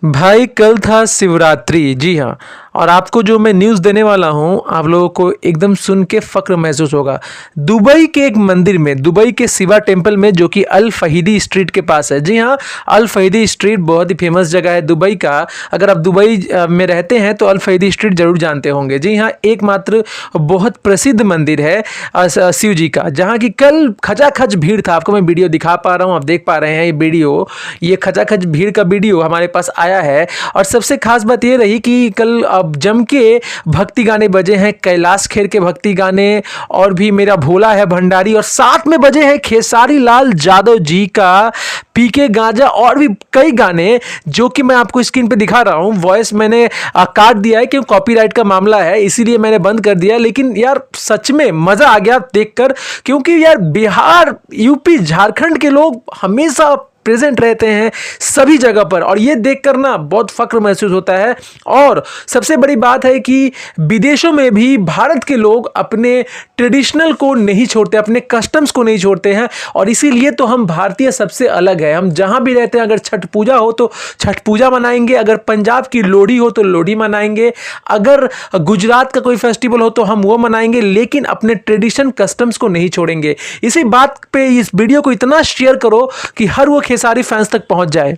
भाई कल था शिवरात्रि। जी हाँ। और आपको जो मैं न्यूज़ देने वाला हूँ आप लोगों को एकदम सुन के फ़क्र महसूस होगा। दुबई के एक मंदिर में, दुबई के शिवा टेम्पल में, जो कि अल फहीदी स्ट्रीट के पास है। जी हाँ, अल फहीदी स्ट्रीट बहुत ही फेमस जगह है दुबई का। अगर आप दुबई में रहते हैं तो अल फहीदी स्ट्रीट ज़रूर जानते होंगे। जी हाँ, एकमात्र बहुत प्रसिद्ध मंदिर है शिव जी का, जहाँ की कल खचाखच भीड़ था। आपको मैं वीडियो दिखा पा रहा हूँ, आप देख पा रहे हैं ये वीडियो। ये खचाखच भीड़ का वीडियो हमारे पास आया है। और सबसे खास बात ये रही कि कल अब जम के भक्ति गाने बजे हैं, कैलाश खेर के भक्ति गाने, और भी मेरा भोला है भंडारी, और साथ में बजे हैं खेसारी लाल यादव जी का पीके गांजा, और भी कई गाने जो कि मैं आपको स्क्रीन पे दिखा रहा हूं। वॉइस मैंने काट दिया है क्योंकि कॉपीराइट का मामला है, इसीलिए मैंने बंद कर दिया। लेकिन यार सच में मजा आ गया देखकर, क्योंकि यार बिहार, यूपी, झारखंड के लोग हमेशा प्रेजेंट रहते हैं सभी जगह पर, और ये देखकर ना बहुत फक्र महसूस होता है। और सबसे बड़ी बात है कि विदेशों में भी भारत के लोग अपने ट्रेडिशनल को नहीं छोड़ते, अपने कस्टम्स को नहीं छोड़ते हैं। और इसीलिए तो हम भारतीय सबसे अलग है। हम जहां भी रहते हैं, अगर छठ पूजा हो तो छठ पूजा मनाएंगे, अगर पंजाब की लोहड़ी हो तो लोहड़ी मनाएंगे, अगर गुजरात का कोई फेस्टिवल हो तो हम वो मनाएंगे, लेकिन अपने ट्रेडिशन कस्टम्स को नहीं छोड़ेंगे। इसी बात पे इस वीडियो को इतना शेयर करो कि हर वो खेसारी फैंस तक पहुंच जाए।